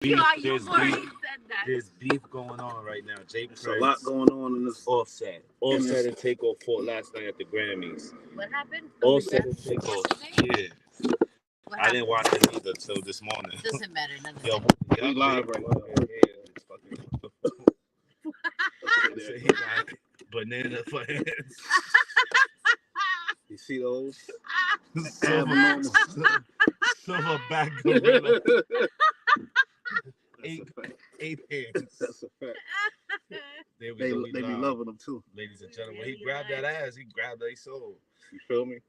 There's beef going on right now. Jay There's a lot Prince, going on in this. Offset and Takeoff fought last night at the Grammys. What happened? Offset and Takeoff, yeah. I didn't watch it either till this morning. Doesn't matter. None of Yo, that. We live right now. yeah, it's fucking. He got banana for hands. You see those? Silver, silverback gorilla. Eight hands. That's a fact. There we They go. be loving them too. Ladies and gentlemen, he grabbed that ass. He grabbed their soul. You feel me?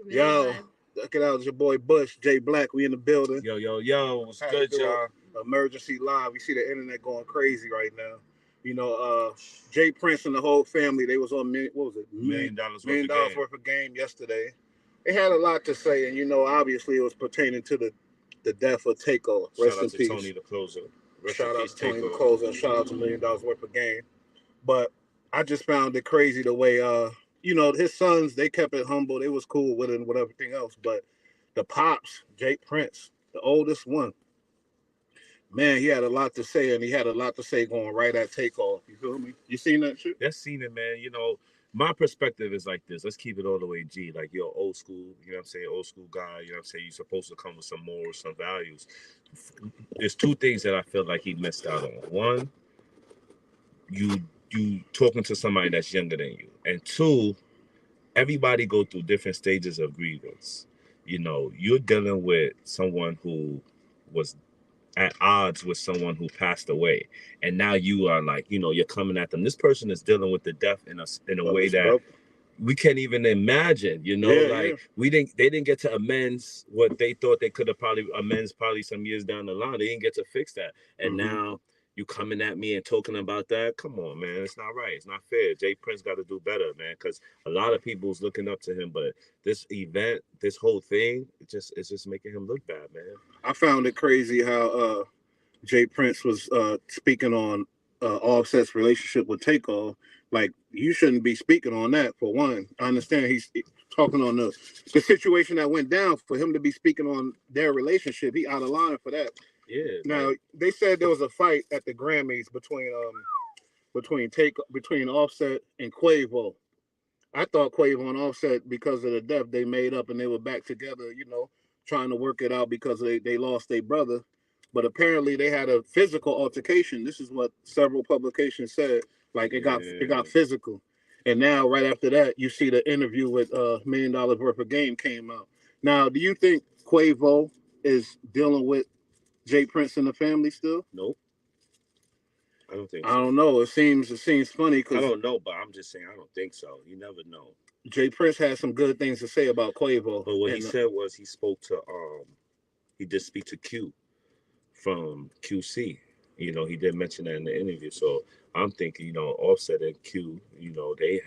Yo, look it out. It's your boy Bush, Jay Black. We in the building. Yo. What's good, y'all? Emergency live. We see the internet going crazy right now. You know, Jay Prince and the whole family, they was on, what was it? $1 million worth of game yesterday. They had a lot to say, and, you know, obviously it was pertaining to the death of Takeoff. Rest in peace. Tony the Closer. Shout out to Tony the Closer, and shout out to $1 million worth of game. But I just found it crazy the way, you know, his sons, they kept it humble. They was cool with it and with everything else. But the pops, Jay Prince, the oldest one, man, he had a lot to say, and he had a lot to say going right at Takeoff. You feel me? You seen that shit? That's seen it, man. You know, my perspective is like this. Let's keep it all the way G. Like, you're old school, you know what I'm saying? Old school guy, you know what I'm saying? You're supposed to come with some morals, some values. There's two things that I feel like he missed out on. One, you talking to somebody that's younger than you. And two, everybody go through different stages of grievance. You know, you're dealing with someone who was at odds with someone who passed away, and now you are like, you know, you're coming at them. This person is dealing with the death in a way that we can't even imagine, you know. They didn't get to amends what they thought they could have probably some years down the line. They didn't get to fix that, and now you coming at me and talking about that. Come on, man, it's not right. It's not fair. Jay Prince got to do better, man, because a lot of people's looking up to him, but this event, this whole thing, it's just making him look bad, man. I found it crazy how Jay Prince was speaking on Offset's relationship with Takeoff. Like, you shouldn't be speaking on that, for one. I understand he's talking on the situation that went down. For him to be speaking on their relationship, he out of line for that. Yeah. Now, they said there was a fight at the Grammys between Offset and Quavo. I thought Quavo and Offset, because of the death, they made up and they were back together, you know, trying to work it out because they lost their brother. But apparently they had a physical altercation. This is what several publications said. Like, it got physical. And now, right after that, you see the interview with $1 million worth of game came out. Now, do you think Quavo is dealing with Jay Prince and the family still? Nope. I don't think so. I don't know. It seems funny because I don't know, but I'm just saying I don't think so. You never know. Jay Prince had some good things to say about Quavo. But what he said was he spoke to he did speak to Q from QC. You know, he did mention that in the interview. So I'm thinking, you know, Offset and Q, you know, they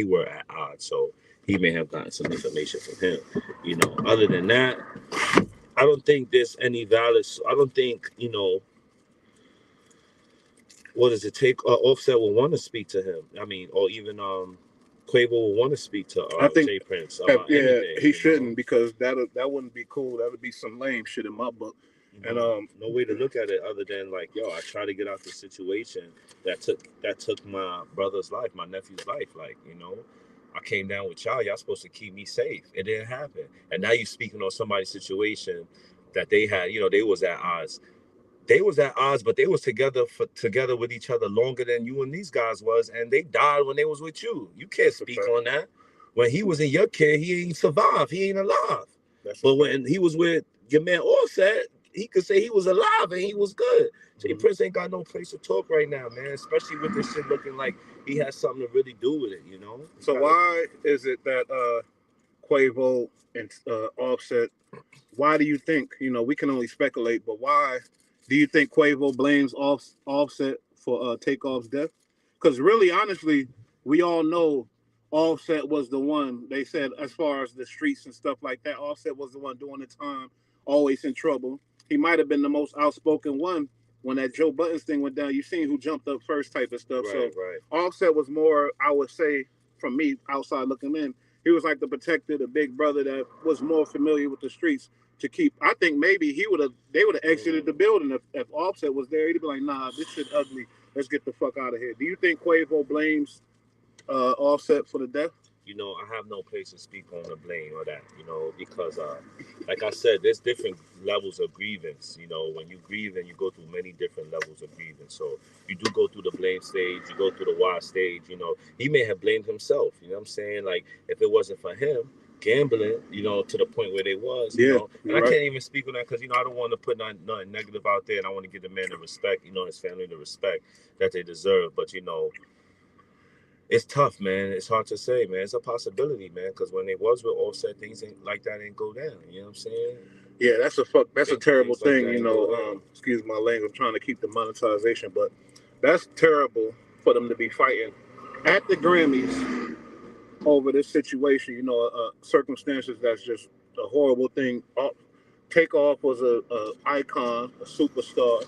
were at odds. So he may have gotten some information from him. You know, other than that, I don't think there's any valid. I don't think, you know, what does it take? Offset will want to speak to him. I mean, or even Quavo will want to speak to Jay Prince. He shouldn't, because that wouldn't be cool. That would be some lame shit in my book. And no way to look at it other than like, yo, I tried to get out the situation that took my brother's life, my nephew's life. Like, you know, I came down with y'all supposed to keep me safe. It didn't happen. And now you're speaking on somebody's situation that they had, you know, they was at odds. They was at odds, but they was together with each other longer than you and these guys was, and they died when they was with you. You can't speak on that. When he was in your care, he ain't survived. He ain't alive. But when he was with your man Offset, he could say he was alive and he was good. Jay Prince ain't got no place to talk right now, man, especially with this shit looking like he has something to really do with it, you know? So why is it that Quavo and Offset, why do you think, you know, we can only speculate, but why do you think Quavo blames Offset for Takeoff's death? Because really, honestly, we all know Offset was the one, they said, as far as the streets and stuff like that, Offset was the one doing the time, always in trouble. He might have been the most outspoken one when that Joe Buttons thing went down. You seen who jumped up first type of stuff. Right. Offset was more, I would say, from me outside looking in, he was like the protector, the big brother that was more familiar with the streets. to keep. I think maybe they would have exited the building if Offset was there. He'd be like, nah, this shit ugly. Let's get the fuck out of here. Do you think Quavo blames Offset for the death? You know, I have no place to speak on the blame or that, you know, because, like I said, there's different levels of grievance. You know, when you grieve, and you go through many different levels of grievance. So you do go through the blame stage, you go through the why stage. You know, he may have blamed himself. You know what I'm saying? Like, if it wasn't for him gambling, you know, to the point where they was, you Yeah, know, and I right. can't even speak on that because, you know, I don't want to put nothing negative out there, and I want to give the man the respect, you know, his family the respect that they deserve. But, you know, it's tough, man. It's hard to say, man. It's a possibility, man, because when they was with Offset, things ain't like that ain't go down. You know what I'm saying? Yeah, that's a fuck. That's a terrible Things like thing, that you ain't go know. down. Excuse my language. I'm trying to keep the monetization, but that's terrible for them to be fighting at the Grammys over this situation. You know, circumstances that's just a horrible thing. Takeoff was a icon, a superstar,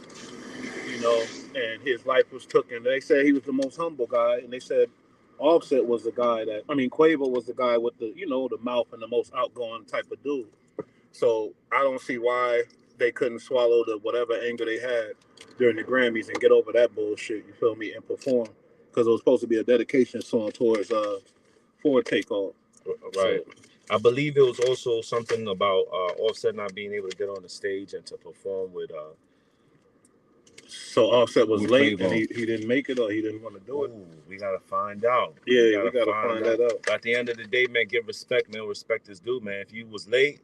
you know, and his life was taken. They said he was the most humble guy, and they said Offset was the guy that. I mean, Quavo was the guy with the, you know, the mouth and the most outgoing type of dude. So I don't see why they couldn't swallow the whatever anger they had during the Grammys and get over that bullshit. You feel me? And perform because it was supposed to be a dedication song towards for Takeoff. Right. So I believe it was also something about Offset not being able to get on the stage and to perform so Offset was with late and Quavo. he didn't make it or he didn't want to do it. Ooh, we gotta find out. Yeah, we gotta find that out. But at the end of the day, man, give respect, man. Respect is due, man. If you was late,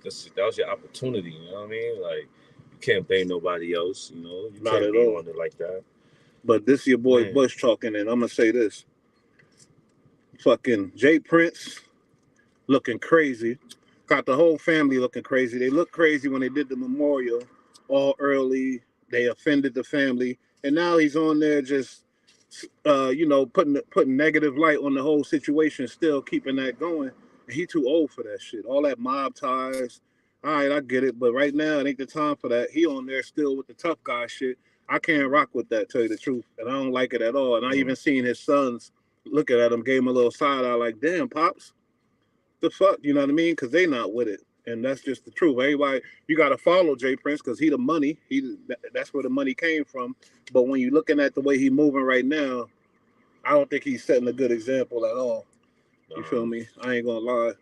that was your opportunity. You know what I mean? Like, you can't blame nobody else. You know, you Not can't at be all. on it like that, But this your boy man. Bush talking, and I'm gonna say this: fucking Jay Prince looking crazy. Got the whole family looking crazy. They looked crazy when they did the memorial all early. They offended the family, and now he's on there just, you know, putting negative light on the whole situation. Still keeping that going. And he too old for that shit. All that mob ties. All right, I get it, but right now it ain't the time for that. He on there still with the tough guy shit. I can't rock with that, tell you the truth, and I don't like it at all. And I even seen his sons looking at him, gave him a little side eye, like, "Damn, pops, the fuck," you know what I mean? Because they not with it, and that's just the truth. Everybody, you got to follow Jay Prince because he the money. That's where the money came from. But when you looking at the way he moving right now, I don't think he's setting a good example at all. You feel me? I ain't gonna lie.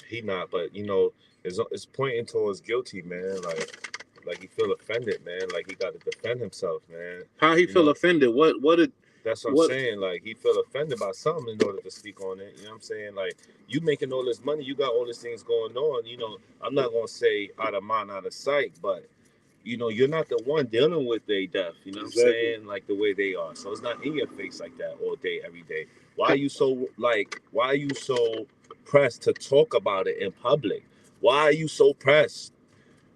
He not, but you know, it's pointing towards guilty, man. Like he feel offended, man. Like he got to defend himself, man. How he You feel know, offended? What did that's what I'm what? saying. Like he feel offended by something in order to speak on it. You know what I'm saying? Like you making all this money, you got all these things going on. You know, I'm not gonna say out of mind, out of sight, but you know, you're not the one dealing with their death. You know what I'm Exactly. saying? Like the way they are. So it's not in your face like that all day, every day. Why are you so why are you so pressed to talk about it in public? Why are you so pressed?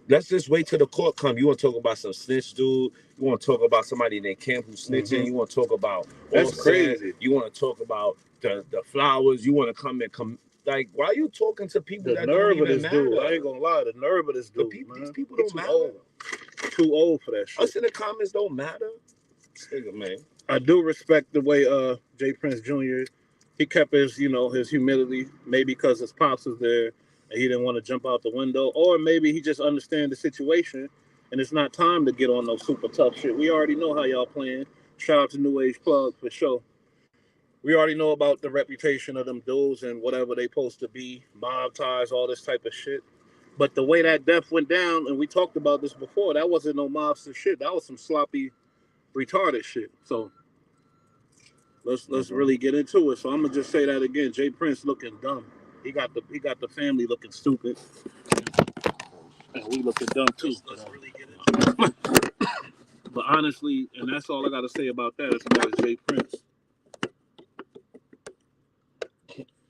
Let's just wait till the court come. You want to talk about some snitch dude? You want to talk about somebody in their camp who's snitching? You want to talk about That's Offset? crazy. You want to talk about the flowers? You want to come like why are you talking to people The that don't nerve of even this dude. I matter? ain't gonna lie. The nerve of this dude, man. These people He don't too matter. old. Too old for that shit. Us in the comments don't matter. Nigga, man. I do respect the way Jay Prince Jr. He kept his, you know, his humility, maybe because his pops was there and he didn't want to jump out the window, or maybe he just understands the situation and it's not time to get on no super tough shit. We already know how y'all playing. Shout out to New Age Plug for sure. We already know about the reputation of them dudes and whatever they supposed to be, mob ties, all this type of shit. But the way that death went down, and we talked about this before, that wasn't no mobster shit. That was some sloppy, retarded shit. So let's really get into it. So I'm gonna just say that again. Jay Prince looking dumb. He got the family looking stupid, and we looking dumb too. Let's really get into it. But honestly, and that's all I gotta say about that as far as Jay Prince.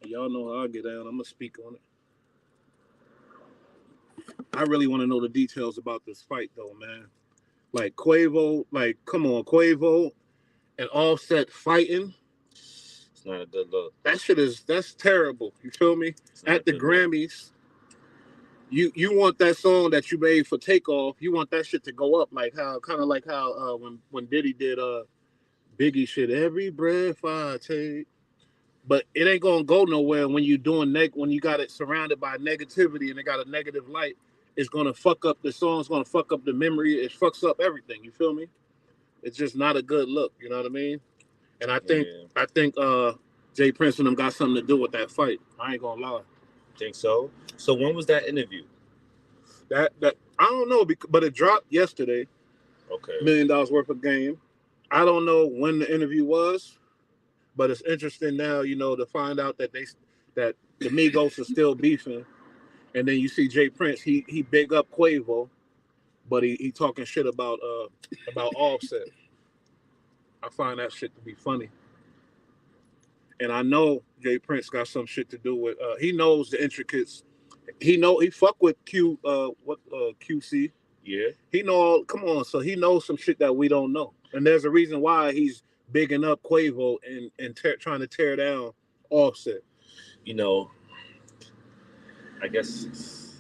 Y'all know how I get down. I'm gonna speak on it. I really want to know the details about this fight, though, man. Like Quavo, like come on, Quavo and Offset fighting. It's not a good look. That's terrible. You feel me? At the Grammys, you want that song that you made for Takeoff, you want that shit to go up like how kind of like how when Diddy did Biggie shit, every breath I take, But it ain't gonna go nowhere when you doing when you got it surrounded by negativity and it got a negative light. It's gonna fuck up the song. It's gonna fuck up the memory. It fucks up everything. You feel me? It's just not a good look. You know what I mean? And I think Jay Prince and them got something to do with that fight. I ain't gonna lie. Think so? So when was that interview? That I don't know, but it dropped yesterday. Okay. $1 million worth of game. I don't know when the interview was, but it's interesting now, to find out that that the Migos are still beefing, and then you see Jay Prince. He big up Quavo, but he talking shit about Offset. I find that shit to be funny, and I know Jay Prince got some shit to do with. He knows the intricates. He fuck with QC. Yeah. He know. Come on, so he knows some shit that we don't know, and there's a reason why he's bigging up Quavo and trying to tear down Offset. I guess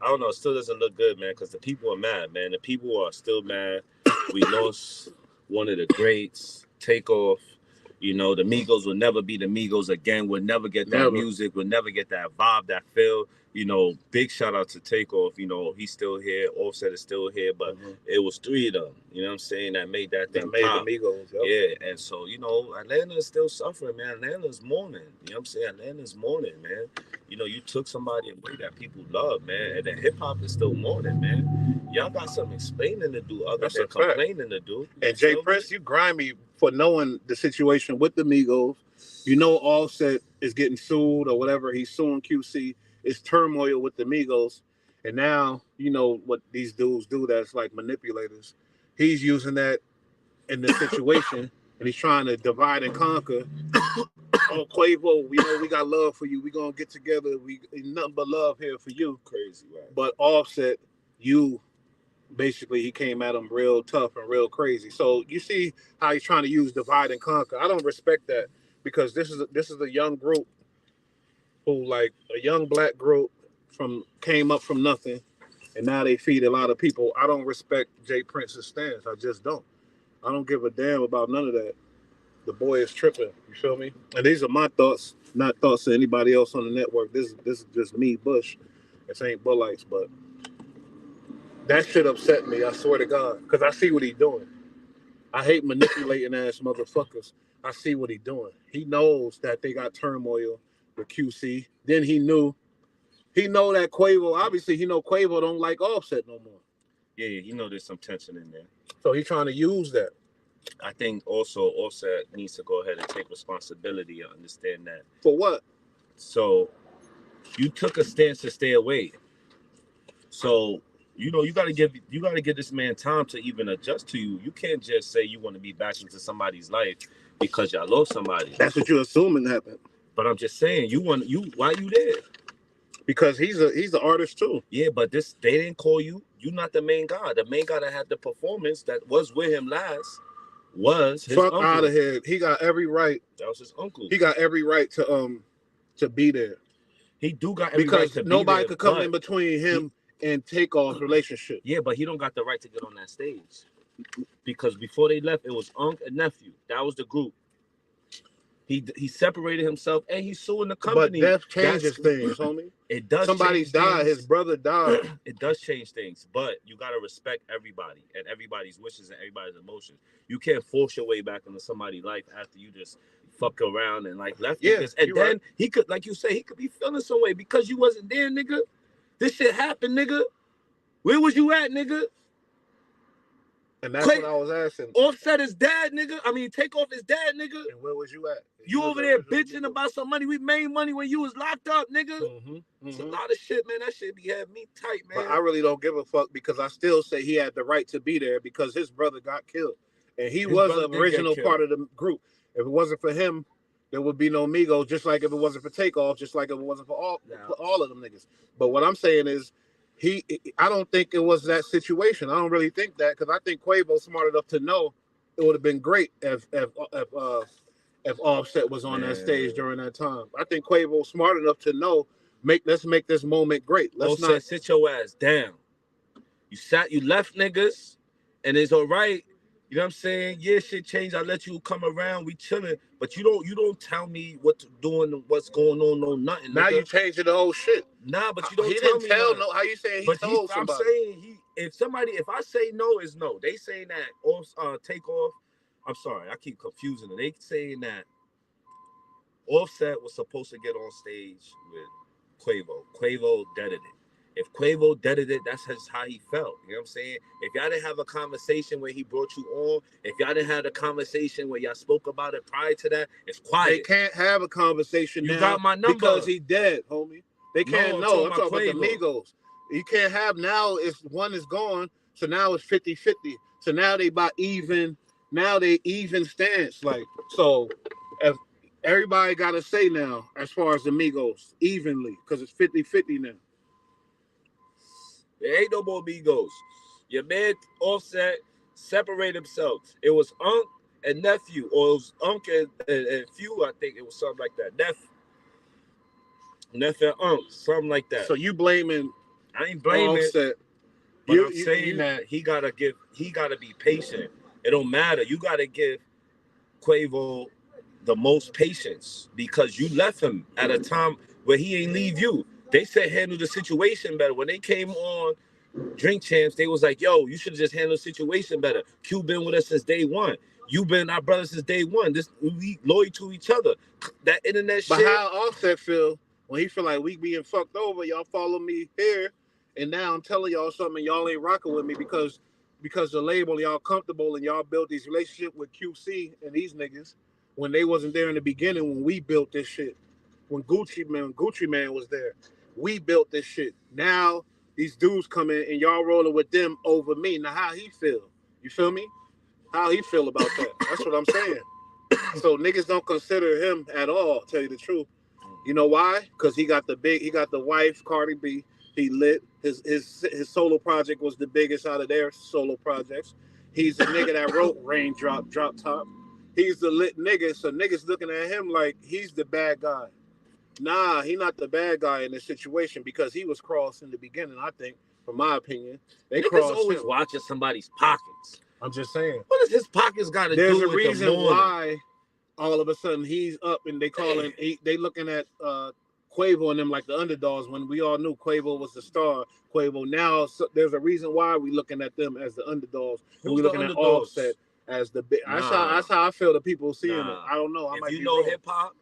I don't know. It still doesn't look good, man, because the people are mad, man. The people are still mad. We lost one of the greats, Takeoff. The Migos will never be the Migos again. We'll never get that music. We'll never get that vibe, that feel. Big shout out to Takeoff. He's still here. Offset is still here. But it was three of them, you know what I'm saying, that made that thing pop. The Migos, yep. Yeah, and so, Atlanta is still suffering, man. Atlanta's mourning. You know what I'm saying? Atlanta's mourning, man. You took somebody away that people love, man. And then hip-hop is still mourning, man. Y'all got some explaining to do other than complaining to do. And Jay Prince, you grimy for knowing the situation with the Migos. Offset is getting sued or whatever. He's suing QC. It's turmoil with the Migos. And now, what these dudes do that's like manipulators. He's using that in the situation and he's trying to divide and conquer. Oh, Quavo, we got love for you. We gonna get together. Nothing but love here for you. Crazy, right? But Offset, basically he came at him real tough and real crazy. So you see how he's trying to use divide and conquer. I don't respect that because this is a young group who, like, a young black group came up from nothing, and now they feed a lot of people. I don't respect Jay Prince's stance. I just don't. I don't give a damn about none of that. The boy is tripping. You feel me? And these are my thoughts, not thoughts of anybody else on the network. This is just me, Bush. This ain't Bullites, but that shit upset me. I swear to God, because I see what he's doing. I hate manipulating ass motherfuckers. I see what he's doing. He knows that they got turmoil with QC. Then he know that Quavo, obviously Quavo don't like Offset no more. Yeah, there's some tension in there. So he's trying to use that. I think also Offset needs to go ahead and take responsibility and understand that. For what? So you took a stance to stay away. So you gotta give this man time to even adjust to you. You can't just say you want to be back into somebody's life because y'all lost somebody. That's what you're assuming happened. But I'm just saying, why you there? Because he's the artist too. Yeah, but they didn't call you. You're not the main guy. The main guy that had the performance that was with him last was his uncle. Fuck out of here. He got every right. That was his uncle. He got every right to be there. He do got every right to be there. Because nobody could come in between him and Takeoff's relationship. Yeah, but he don't got the right to get on that stage. Because before they left, it was Unc and Nephew. That was the group. He separated himself and he's suing the company. But death changes things, homie. It does. Somebody died. His brother died. It does change things, but you gotta respect everybody and everybody's wishes and everybody's emotions. You can't force your way back into somebody's life after you just fuck around and like left niggas. And then right. He could, like you say, he could be feeling some way because you wasn't there, nigga. This shit happened, nigga. Where was you at, nigga? And that's what I was asking. Offset is dad, nigga. I mean, Takeoff is dad, nigga. And where was you at? You over there bitching about some money. We made money when you was locked up, nigga. It's a lot of shit, man. That shit be having me tight, man. But I really don't give a fuck because I still say he had the right to be there because his brother got killed. And he was an original part of the group. If it wasn't for him, there would be no Migos, just like if it wasn't for Takeoff, just like if it wasn't for all of them niggas. But what I'm saying is, I don't think it was that situation. I don't really think that because I think Quavo's smart enough to know it would have been great if Offset was on that stage during that time. I think Quavo's smart enough to know let's make this moment great. Let's not sit your ass down. You left niggas, and it's all right You know what I'm saying? Yeah, shit changed. I let you come around. We chilling, but you don't tell me what to do and what's going on. No nothing. Now you Nigga. changing the whole shit. Nah, but you don't He tell didn't me tell nothing. no. How you saying he But told I'm somebody? saying if I say no, is no. They saying that Takeoff. I'm sorry, I keep confusing it. They saying that Offset was supposed to get on stage with Quavo. Quavo deaded it. If Quavo deaded it, that's just how he felt. You know what I'm saying? If y'all didn't have a conversation where he brought you on, if y'all didn't have a conversation where y'all spoke about it prior to that, it's quiet. They can't have a conversation You now got my number. because he dead, homie. They can't. No, I'm talking about the Quavo. Migos. You can't have now. It's one is gone, so now it's 50-50. So now they about even. Now they even stance. Like so, if everybody got to say now as far as the Migos evenly because it's 50-50 now. There ain't no more Migos. Your man Offset separate himself. It was Unc and Nephew, or it was Unc and Few, I think it was something like that. Neff and Unc, something like that. So you blaming? I ain't blaming, Offset. but I'm saying that he gotta be patient. It don't matter. You gotta give Quavo the most patience because you left him at a time where he ain't leave you. They said handle the situation better. When they came on Drink Champs, they was like, yo, you should have just handled the situation better. Q been with us since day one. You been our brother since day one. We loyal to each other. That internet shit. But how Offset feel when he feel like we being fucked over? Y'all follow me here, and now I'm telling y'all something. Y'all ain't rocking with me because the label y'all comfortable and y'all built these relationships with QC and these niggas when they wasn't there in the beginning when we built this shit. When Gucci Man was there, we built this shit. Now these dudes come in and y'all rolling with them over me. Now how he feel? You feel me? How he feel about that? That's what I'm saying. So niggas don't consider him at all. Tell you the truth. You know why? Because he got the wife Cardi B. He lit. His solo project was the biggest out of their solo projects. He's the nigga that wrote Raindrop, Drop Top. He's the lit nigga. So niggas looking at him like he's the bad guy. Nah, he not the bad guy in this situation because he was crossed in the beginning. I think, from my opinion, they niggas crossed always him. watching somebody's pockets. I'm just saying. What does his pockets got to do with the morning? There's a reason why all of a sudden he's up and they looking at Quavo and them like the underdogs when we all knew Quavo was the star. Quavo now there's a reason why we looking at them as the underdogs and we looking at Offset as the big. That's how I feel the people seeing it. I don't know. If you know hip hop,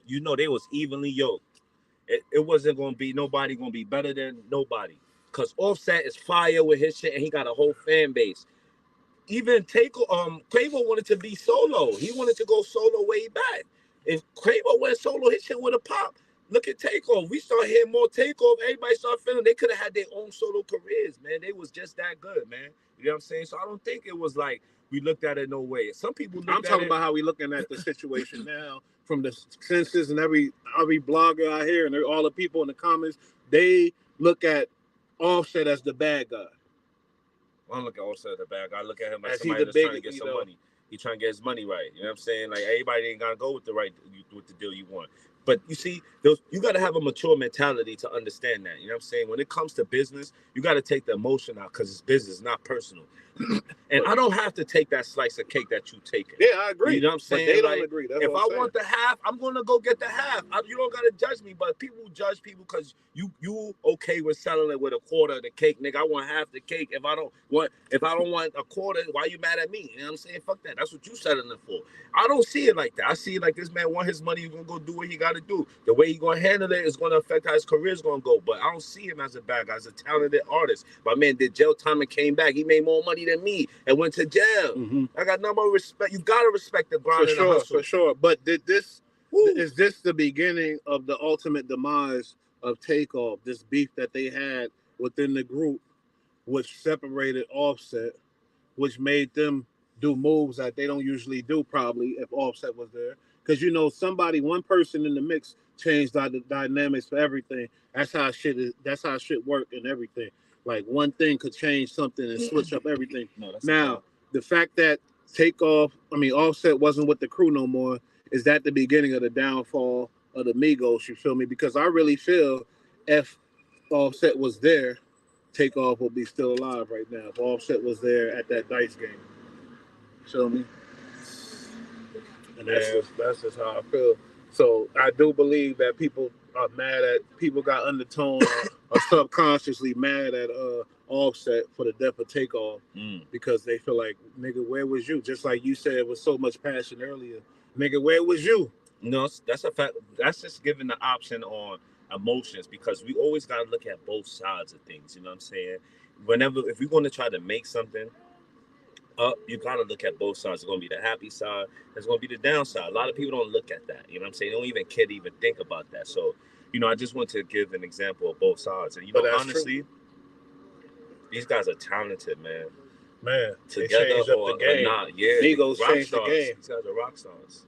you know they was evenly yoked. It wasn't gonna be nobody gonna be better than nobody. Cause Offset is fire with his shit and he got a whole fan base. Even Quavo wanted to be solo. He wanted to go solo way back. If Quavo went solo, his shit would have popped. Look at Takeoff. We start hearing more Takeoff. Everybody start feeling they could have had their own solo careers, man. They was just that good, man. You know what I'm saying? So I don't think it was like we looked at it no way. Some people I'm talking about how we looking at the situation now from the census and every blogger out here and all the people in the comments, they look at Offset as the bad guy. I don't look at Offset as the bad guy. I look at him as somebody that's trying to get some money. He's trying to get his money right. You know what I'm saying? Like everybody ain't gotta go with the deal you want. But you see, you got to have a mature mentality to understand that. You know what I'm saying? When it comes to business, you got to take the emotion out because it's business, not personal. And I don't have to take that slice of cake that you take. Yeah, I agree. You know what I'm saying? But they don't agree. That's if what I'm saying. Want the half, I'm going to go get the half. You don't got to judge me, but people judge people because you okay with selling it with a quarter of the cake, nigga. I want half the cake. If I don't want a quarter, why you mad at me? You know what I'm saying? Fuck that. That's what you selling it for. I don't see it like that. I see it like this man want his money. He's going to go do what he got to do. The way he's going to handle it is going to affect how his career is going to go. But I don't see him as a bad guy, as a talented artist. My man did jail time and came back. He made more money than me and went to jail. Mm-hmm. I got no more respect. You got to respect the grind and the hustle. For sure. But is this the beginning of the ultimate demise of Takeoff? This beef that they had within the group, which separated Offset, which made them do moves that they don't usually do probably if Offset was there. Because one person in the mix changed the dynamics for everything. That's how shit work and everything. Like one thing could change something and switch up everything. Now, the fact that Offset wasn't with the crew no more, is that the beginning of the downfall of the Migos, you feel me? Because I really feel if Offset was there, Takeoff would be still alive right now. If Offset was there at that Dice game. Feel me? And that's just how I feel. So I do believe that people are mad at people got undertone or subconsciously mad at Offset for the death of Takeoff because they feel like, nigga, where was you? Just like you said with so much passion earlier, nigga, where was you? No, that's a fact. That's just giving the option on emotions because we always gotta look at both sides of things. You know what I'm saying? Whenever if we're going to try to make something up, you gotta look at both sides. There's gonna be the happy side. There's gonna be the downside. A lot of people don't look at that. You know what I'm saying? They don't even care to even think about that. So, I just want to give an example of both sides. And honestly, true. These guys are talented, man. Man, together or not, yeah. Migos changed stars. the game. These guys are rock stars.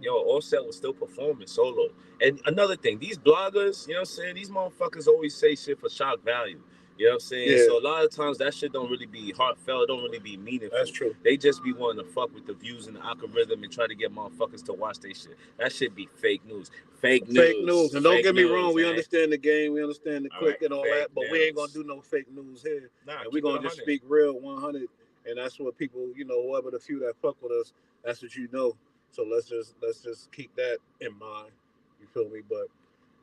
Yo, Offset was still performing solo. And another thing, these bloggers, you know what I'm saying? These motherfuckers always say shit for shock value. You know what I'm saying? Yeah. So a lot of times that shit don't really be heartfelt, don't really be meaningful. That's true. They just be wanting to fuck with the views and the algorithm and try to get motherfuckers to watch their shit. That shit be fake news. Fake news. And don't get me wrong, we understand the game, we understand the click and all that, but we ain't gonna do no fake news here. Nah, and we're gonna just speak real 100. And that's what people, whoever the few that fuck with us, that's what you know. So let's just keep that in mind. You feel me? But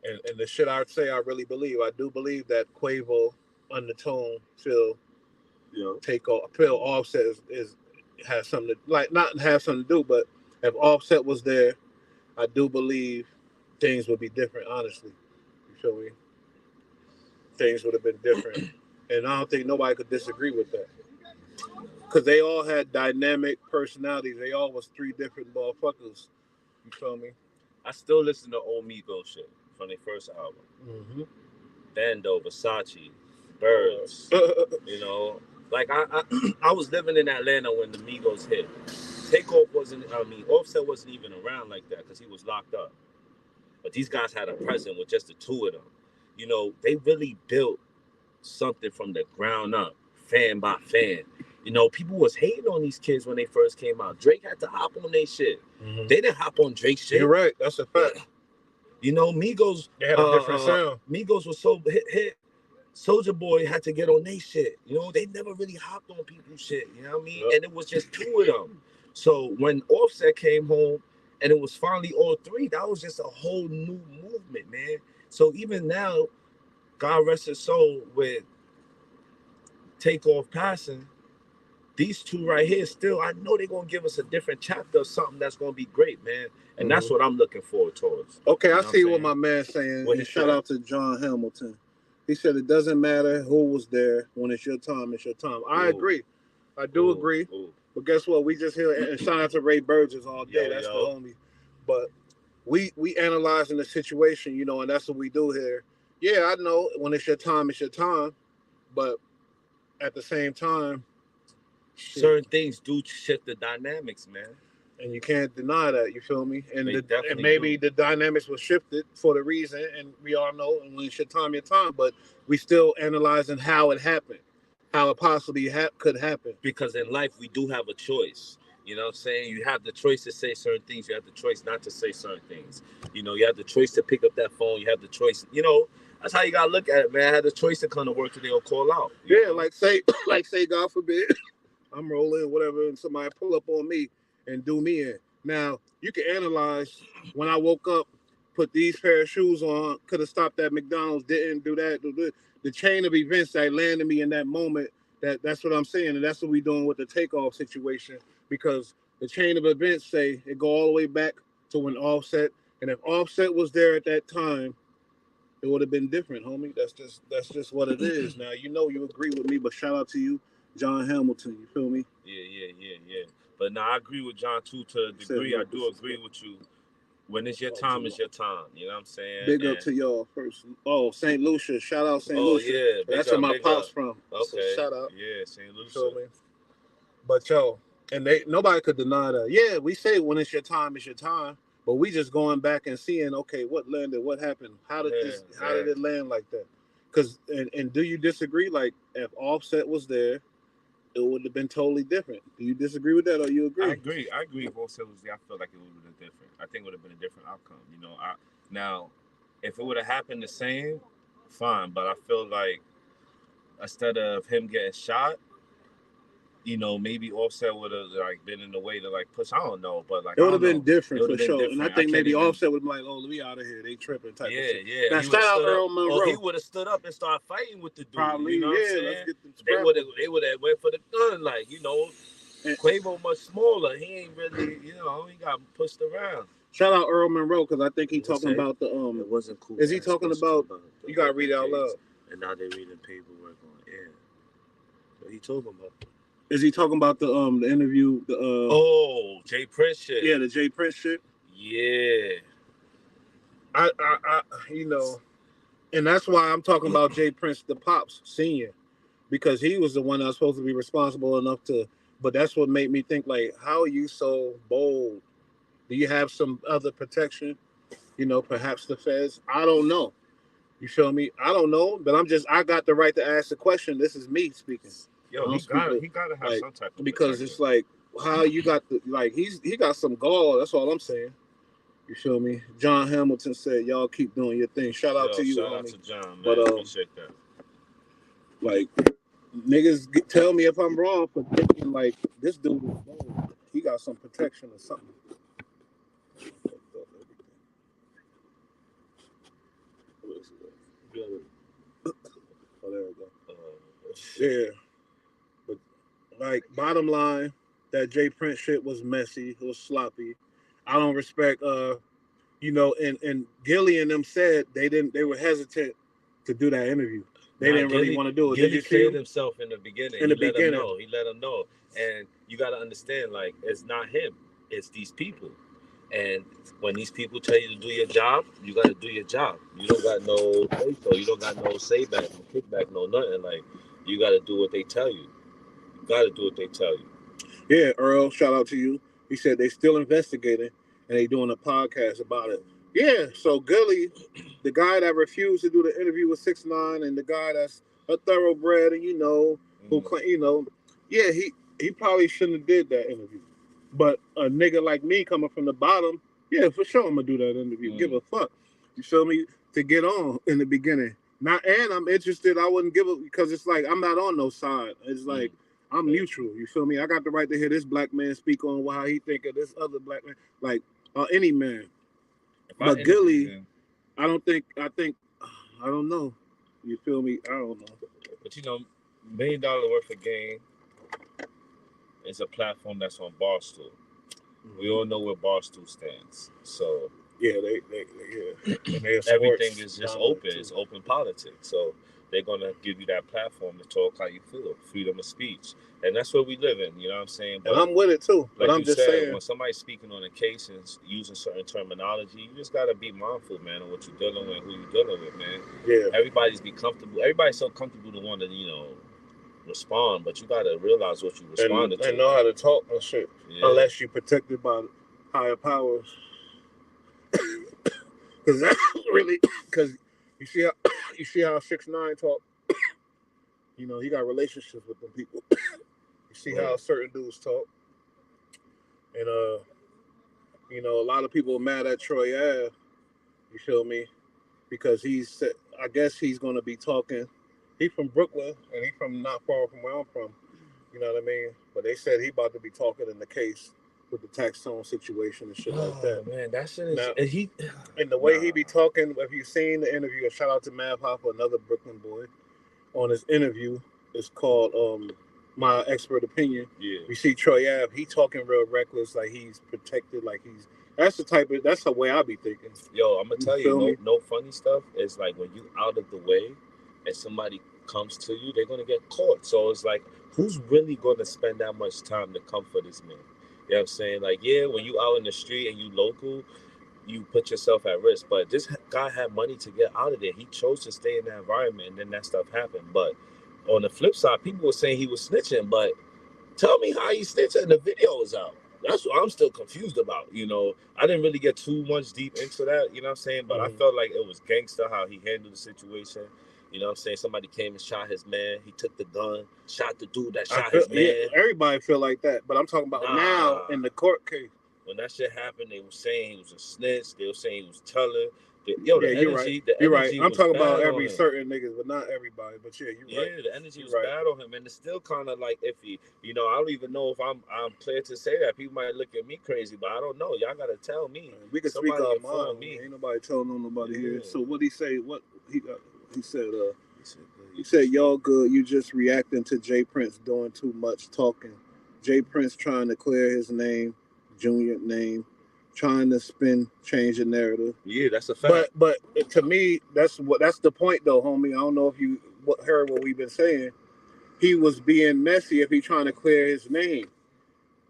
and the shit I'd say I really believe. I do believe that Quavo undertone feel Takeoff feel Offset is has something to like not have something to do, but if Offset was there, I do believe things would be different, honestly. You feel me? Things would have been different. And I don't think nobody could disagree with that. Because they all had dynamic personalities. They all was three different motherfuckers. You feel me? I still listen to old Migos shit from their first album. Mm-hmm. Bando, Versace, Birds. Like I was living in Atlanta when the Migos hit. Offset wasn't even around like that because he was locked up. But these guys had a present with just the two of them. They really built something from the ground up, fan by fan. People was hating on these kids when they first came out. Drake had to hop on their shit. Mm-hmm. They didn't hop on Drake's shit. You're right. That's a fact. Migos. They had a different sound. Migos was so hit. Soulja Boy had to get on their shit. They never really hopped on people's shit. You know what I mean? Yep. And it was just two of them. So when Offset came home and it was finally all three, that was just a whole new movement, man. So even now, God rest his soul, with Takeoff passing, these two right here still, I know they're going to give us a different chapter of something that's going to be great, man. And that's what I'm looking forward towards. Okay, I see what my man's saying. And shout out to John Hamilton. He said it doesn't matter who was there. When it's your time, it's your time. I agree. I do agree. But guess what? We just here, and shout out to Ray Burgess all day. That's the homie. But we analyzing the situation, and that's what we do here. Yeah, I know when it's your time, it's your time. But at the same time, certain things do shift the dynamics, man. And you can't deny that, you feel me? And maybe the dynamics was shifted for the reason, and we all know, and when it's your time, but we still analyzing how it happened, how it possibly could happen. Because in life, we do have a choice. You know what I'm saying? You have the choice to say certain things. You have the choice not to say certain things. You have the choice to pick up that phone. You have the choice, that's how you got to look at it, man. I had the choice to come to work today or call out. Yeah, like say, God forbid, I'm rolling, whatever, and somebody pull up on me and do me in. Now, you can analyze when I woke up, put these pair of shoes on, could have stopped at McDonald's, didn't do that. The chain of events that landed me in that moment, that's what I'm saying. And that's what we're doing with the Takeoff situation, because the chain of events say it go all the way back to when Offset, and if Offset was there at that time, it would have been different, homie. That's just what it is. Now, you agree with me, but shout out to you, John Hamilton. You feel me? Yeah. But now I agree with John too to a degree. I do agree with you. When it's your time, it's your time. You know what I'm saying? Big up to y'all first. Oh, St. Lucia. Shout out St. Lucia. Yeah. That's where my pops from. Okay. So shout out. Yeah, St. Lucia. But and nobody could deny that. Yeah, we say when it's your time, it's your time. But we just going back and seeing, okay, what landed, what happened, how did it land like that? Because and do you disagree? Like if Offset was there, it would have been totally different. Do you disagree with that, or you agree? I agree. If Offset was there, I feel like it would have been different. I think it would have been a different outcome. Now, if it would have happened the same, fine. But I feel like instead of him getting shot, maybe Offset would have like been in the way to like push. I don't know, but like it would have been it different would for have been sure. different. And I think maybe even... Offset would be like, "Oh, let me out of here. They tripping type of shit." Yeah. Now He shout out Earl up, Monroe. or he would have stood up and started fighting with the dude. Probably, you know what I'm saying? Let's get them they would have went for the gun, like Quavo much smaller. He ain't really, he got pushed around. Shout out Earl Monroe because I think he talking about the It wasn't cool. Is he talking about? You gotta read it out loud. And now they're reading paperwork on air. What he talking about? Is he talking about the interview? The Jay Prince shit. Yeah, the Jay Prince shit. Yeah. I and that's why I'm talking about Jay Prince, the Pops Senior, because he was the one that was supposed to be responsible enough to. But that's what made me think, like, how are you so bold? Do you have some other protection? Perhaps the feds. I don't know. You feel me? I don't know, but I got the right to ask the question. This is me speaking. Yo, he gotta have some type of because protection. It's like how you got he got some gall. That's all I'm saying. You feel me? John Hamilton said, "Y'all keep doing your thing." Shout out to you, shout homie. out to John, man. But appreciate that. Like niggas tell me if I'm wrong for thinking like this dude is bold. He got some protection or something. Oh, there we go. Yeah. But like bottom line, that Jay Prince shit was messy. It was sloppy. I don't respect and Gilly and them said they were hesitant to do that interview. They didn't really want to do it. Gilly cleared himself in the beginning. He let him know. And you got to understand, like, it's not him. It's these people. And when these people tell you to do your job, you got to do your job. You don't got no say-so. You don't got no say-back, no kickback, no nothing. Like, you got to do what they tell you. You got to do what they tell you. Yeah, Earl, shout out to you. He said they still investigating and they doing a podcast about it. Yeah, so Gilly, the guy that refused to do the interview with 6ix9ine and the guy that's a thoroughbred and who yeah, he probably shouldn't have did that interview. But a nigga like me coming from the bottom, yeah, for sure I'm gonna do that interview. Give a fuck. You feel me? To get on in the beginning. And I'm interested. I wouldn't give it because it's like I'm not on no side. It's like I'm neutral. You feel me? I got the right to hear this black man speak on how he think of this other black man, like any man. But Gilly, I think I don't know. You feel me? I don't know. But $1 million worth of game is a platform that's on Barstool. Mm-hmm. We all know where Barstool stands. So yeah, everything is just open. Too. It's open politics. So they're gonna give you that platform to talk how you feel, freedom of speech, and that's what we live in. You know what I'm saying? But, and I'm with it too. But I'm just saying, when somebody's speaking on a case and using certain terminology, you just gotta be mindful, man, of what you're dealing with, who you're dealing with, man. Yeah. Everybody's so comfortable to want to, respond, but you gotta realize what you responded to. And know how to talk and shit. Yeah. Unless you're protected by higher powers. Because that's really you see how 6ix9ine talk. He got relationships with them people. You see how certain dudes talk, and a lot of people are mad at Troy Ave. You feel me? Because I guess he's gonna be talking. He from Brooklyn, and he from not far from where I'm from. You know what I mean? But they said he about to be talking in the case with the tax zone situation and shit like that. Man, that shit is... Now, and the way he be talking, if you've seen the interview, a shout out to Mav Hopper, another Brooklyn boy, on his interview. It's called My Expert Opinion. Yeah. You see Troy Ave, he talking real reckless, like he's protected, like that's the way I be thinking. Yo, I'm gonna tell you, no funny stuff. It's like when you out of the way and somebody comes to you, they're gonna get caught. So it's like, who's really gonna spend that much time to come for this man? You know what I'm saying? Like, yeah, when you out in the street and you local, you put yourself at risk. But this guy had money to get out of there. He chose to stay in that environment, and then that stuff happened. But on the flip side, people were saying he was snitching. But tell me how he snitched and the video is out. That's what I'm still confused about. I didn't really get too much deep into that, you know what I'm saying? But I felt like it was gangster how he handled the situation. You know what I'm saying? Somebody came and shot his man. He took the gun, shot the dude that shot his man. Yeah, everybody feel like that. But I'm talking about now in the court case. When that shit happened, they were saying he was a snitch. They were saying he was telling. Yo, Yeah, the you're right. energy, the You're right. energy I'm was talking bad about on every him. certain niggas, but not everybody. But yeah, you're right. Yeah, the energy was You're right. bad on him, and it's still kind of like iffy. You know, I don't even know if I'm clear to say that. People might look at me crazy, but I don't know. Y'all gotta tell me. We can speak Somebody our inform mind. me. Ain't nobody telling on nobody Yeah. here. So what he say? What he got? He said. He He said, "Y'all good. You just reacting to Jay Prince doing too much talking. Jay Prince trying to clear his name, Junior name, trying to change the narrative. Yeah, that's a fact. But to me, that's the point though, homie. I don't know if you heard what we've been saying. He was being messy if he trying to clear his name,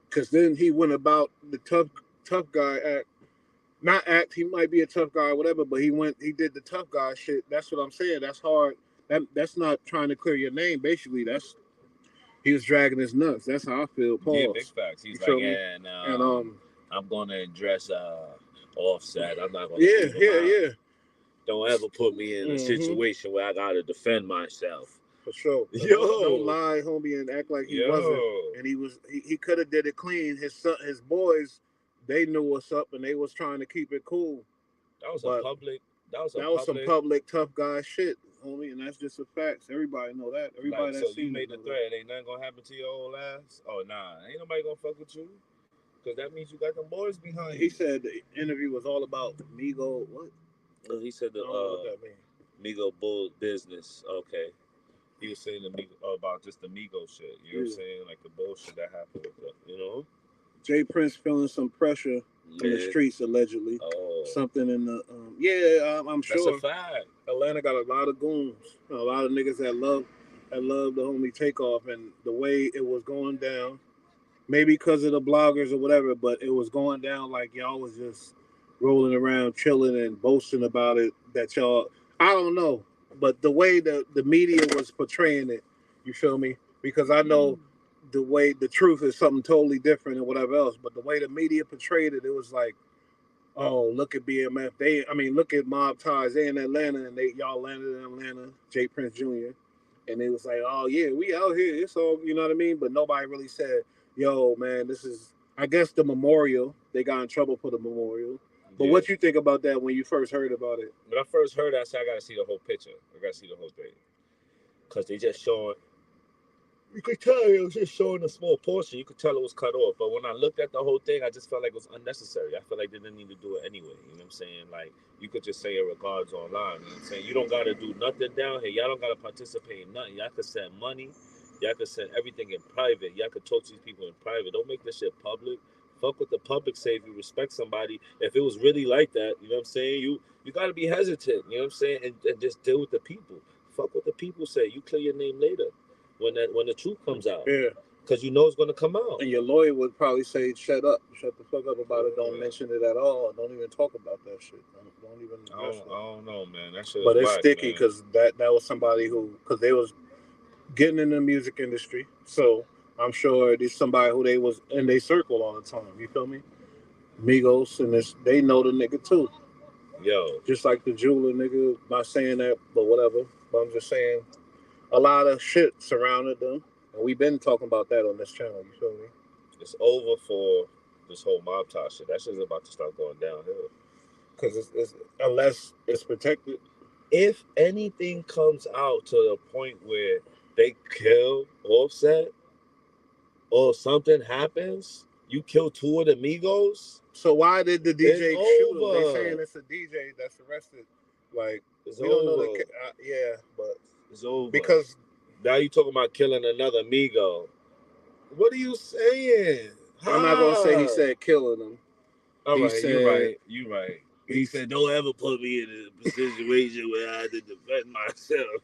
because then he went about the tough guy act. Not act. He might be a tough guy, or whatever. But he did the tough guy shit. That's what I'm saying. That's hard. That's not trying to clear your name. Basically, he was dragging his nuts. That's how I feel. Pause. Yeah, big facts. He's like, yeah, and I'm gonna address Offset. I'm not gonna leave him out. Don't ever put me in a situation where I gotta defend myself. For sure. Yo, don't lie, homie, and act like he wasn't. And he could have did it clean. His boys, they knew what's up, and they was trying to keep it cool. That was some public tough guy shit, homie, and that's just a fact. Everybody know that. Everybody like, so you made the threat. Ain't nothing gonna happen to your old ass. Oh nah, ain't nobody gonna fuck with you, because that means you got them boys behind you. He said the interview was all about Migo. What? He said the what that mean. Migo bull business. Okay. He was saying about just the Migos shit. You know what I'm saying? Like the bullshit that happened with them, you know? Jay Prince feeling some pressure in the streets, allegedly. Something in the... I'm sure. That's a fact. Atlanta got a lot of goons. A lot of niggas that love the homie Takeoff, and the way it was going down. Maybe because of the bloggers or whatever, but it was going down like y'all was just rolling around, chilling and boasting about it. That y'all... I don't know. But the way the media was portraying it, you feel me? Because I know the way the truth is something totally different and whatever else. But the way the media portrayed it, it was like, oh, look at BMF. Look at Mob Ties. They in Atlanta, and y'all landed in Atlanta, Jay Prince Jr. And it was like, oh yeah, we out here. It's all, you know what I mean? But nobody really said, yo, man, this is, I guess, the memorial. They got in trouble for the memorial. But what you think about that when you first heard about it? When I first heard it, I said, I got to see the whole picture. I got to see the whole thing. Because they just showing, you could tell it was just showing a small portion. You could tell it was cut off. But when I looked at the whole thing, I just felt like it was unnecessary. I felt like they didn't need to do it anyway. You know what I'm saying? Like, you could just say it regards online. You know what I'm saying? You don't got to do nothing down here. Y'all don't got to participate in nothing. Y'all could send money. Y'all could send everything in private. Y'all could talk to these people in private. Don't make this shit public. Fuck what the public say if you respect somebody. If it was really like that, you know what I'm saying? You got to be hesitant, you know what I'm saying? And just deal with the people. Fuck what the people say. You clear your name later when the truth comes out. Yeah. Because you know it's going to come out. And your lawyer would probably say, shut up. Shut the fuck up about it. Don't mention it at all. Don't even talk about that shit. Don't even... I don't know, man. That shit But is it's whack, sticky because that was somebody who... Because they was getting in the music industry. So... I'm sure there's somebody who they was in their circle all the time. You feel me? Migos, and they know the nigga too. Yo. Just like the jeweler nigga, not saying that, but whatever. But I'm just saying a lot of shit surrounded them. And we've been talking about that on this channel. You feel me? It's over for this whole mob tie shit. That shit's about to start going downhill. Because it's unless it's protected. If anything comes out to the point where they kill Offset, or something happens, you kill two of the Migos. So why did the DJ shoot him? They saying it's a DJ that's arrested. Like, we don't know the... but... It's over. Because... Now you talking about killing another Migo. What are you saying? I'm not going to say he said killing him. All right, you're right. He said, don't ever put me in a situation where I had to defend myself.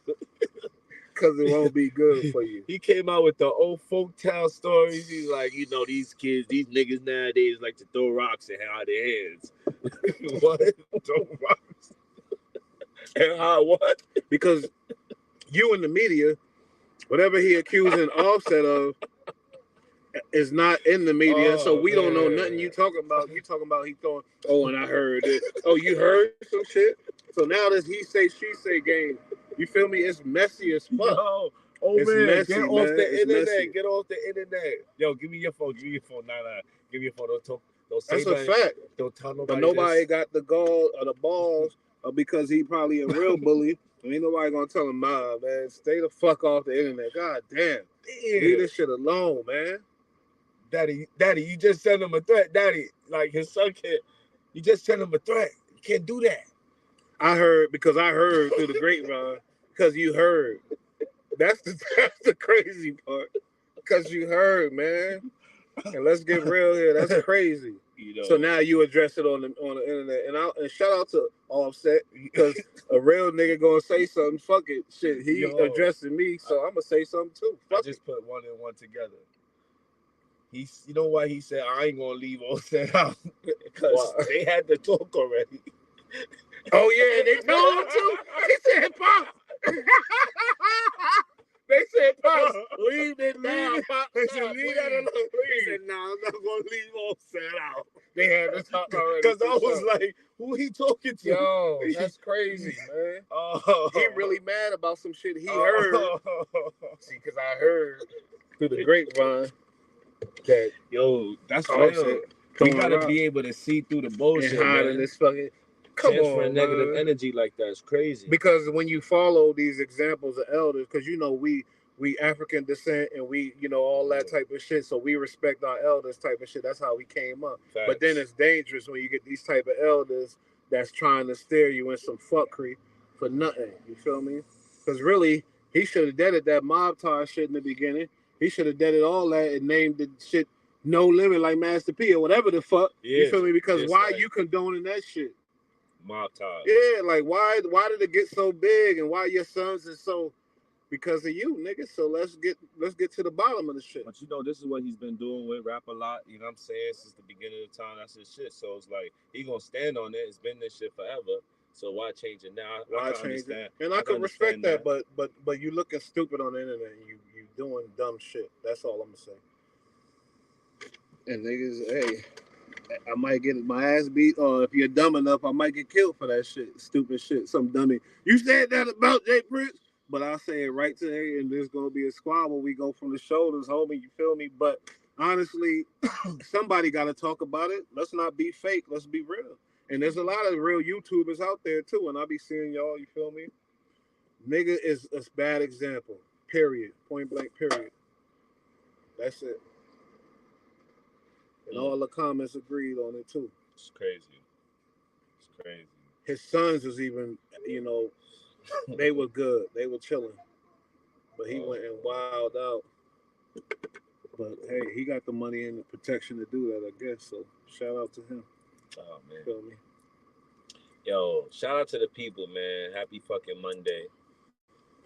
Because it won't be good for you. He came out with the old folktale stories. He's like, these kids, these niggas nowadays like to throw rocks and hide their hands. What? Throw rocks? And how what? Because you in the media, whatever he accusing Offset of is not in the media, so we don't know nothing you talking about. You talking about he throwing, and I heard it. Oh, you heard some shit? So now this he say, she say game. You feel me? It's messy as fuck. It's man, messy, get off the internet. Messy. Get off the internet. Yo, give me your phone. Nah. Give me your phone. Don't say That's nothing. A fact. Don't tell nobody. But nobody got the gall or the balls or because he probably a real bully. Ain't nobody gonna tell him, nah, man, stay the fuck off the internet. God damn. Leave this shit alone, man. Daddy, you just sent him a threat. Daddy, like his son can't. You just sent him a threat. You can't do that. I heard through the grapevine, because you heard. That's the crazy part. Because you heard, man. And let's get real here. That's crazy. You know, so now you address it on the internet. And shout out to Offset, because a real nigga gonna say something. Fuck it. Shit, he addressing me, so I'm gonna say something too. Fuck I just put one and one together. You know why he said I ain't gonna leave Offset out? Because they had to talk already. Oh yeah, they told him to. He said, "Pop." They said, "Pop, leave it now, Pop." They said, "Leave that alone." He said, "Nah, I'm not gonna leave Offset out." They had to talk already. Because I was like, "Who he talking to?" Yo, that's crazy, man. He really mad about some shit he heard. See, because I heard through the grapevine that that's real. You gotta be able to see through the bullshit, and hide in this fucking. Come on, negative man. energy like that is crazy. Because when you follow these examples of elders, because we African descent and we all that type of shit, so we respect our elders type of shit. That's how we came up. Facts. But then it's dangerous when you get these type of elders that's trying to steer you in some fuckery for nothing. You feel me? Because really, he should have deaded that mob tar shit in the beginning. He should have deaded all that and named the shit No Limit like Master P or whatever the fuck. You feel me? Because why you condoning that shit? Mob ties. Yeah, like why did it get so big and why your sons is so because of you, nigga. So let's get to the bottom of the shit. But this is what he's been doing with rap a lot, you know what I'm saying, since the beginning of the time. That's his shit. So it's like he gonna stand on it. It's been this shit forever. So why change it now? Why change it? And I can respect that, but you looking stupid on the internet and you doing dumb shit. That's all I'm gonna say. And niggas, hey, I might get my ass beat, or if you're dumb enough, I might get killed for that shit. Stupid shit. Some dummy. You said that about Jay Prince, but I say it right today, and there's gonna be a squabble. We go from the shoulders, homie. You feel me? But honestly, somebody got to talk about it. Let's not be fake. Let's be real. And there's a lot of real YouTubers out there too, and I be seeing y'all. You feel me? Nigga is a bad example. Period. Point blank. Period. That's it. And all the comments agreed on it too. It's crazy. His sons was even, they were good. They were chilling. But he went and wilded out. But hey, he got the money and the protection to do that, I guess. So shout out to him. Oh man. Feel me? Yo, shout out to the people, man. Happy fucking Monday.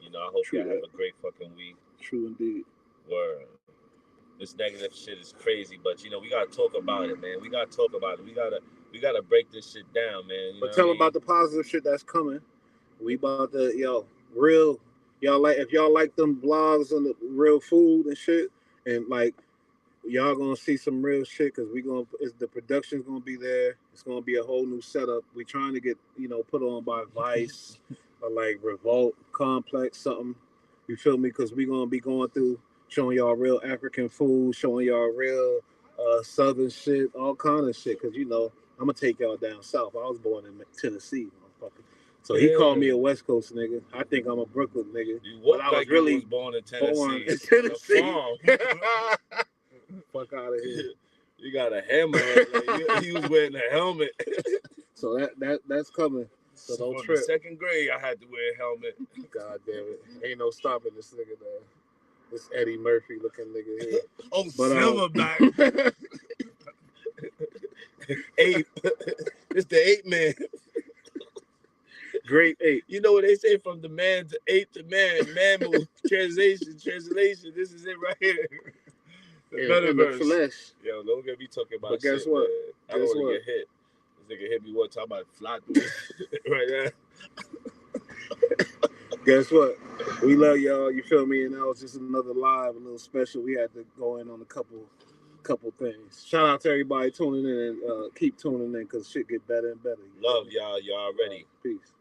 I hope y'all have a great fucking week. True indeed. Word. This negative shit is crazy, but we gotta talk about it, man. We gotta talk about it. We gotta break this shit down, man. But tell them about the positive shit that's coming. We about to real. Y'all if y'all like them blogs on the real food and shit, and like y'all gonna see some real shit because the production's gonna be there. It's gonna be a whole new setup. We trying to get put on by Vice or like Revolt, Complex, something. You feel me? Because we gonna be going through. Showing y'all real African food, showing y'all real Southern shit, all kind of shit. Because, I'm going to take y'all down south. I was born in Tennessee, motherfucker. So he called me a West Coast nigga. I think I'm a Brooklyn nigga. But I was really born in Tennessee. Fuck out of here. You got a hammer. He was wearing a helmet. So that's coming. So don't trip. Second grade, I had to wear a helmet. God damn it. Ain't no stopping this nigga, man. This Eddie Murphy looking nigga here. Silverback. Ape. It's the ape man. Great ape. You know what they say, from the man to ape to man. Mammal. Translation. This is it right here. The metaverse. The flesh. Yo, don't get me talking about but guess shit, what? Man. I don't want to get hit. This nigga hit me one time, I fly through it. Right now. Guess what? We love y'all. You feel me? And that was just another live, a little special. We had to go in on a couple things. Shout out to everybody tuning in and keep tuning in because shit get better and better. Love y'all. Y'all ready. Peace.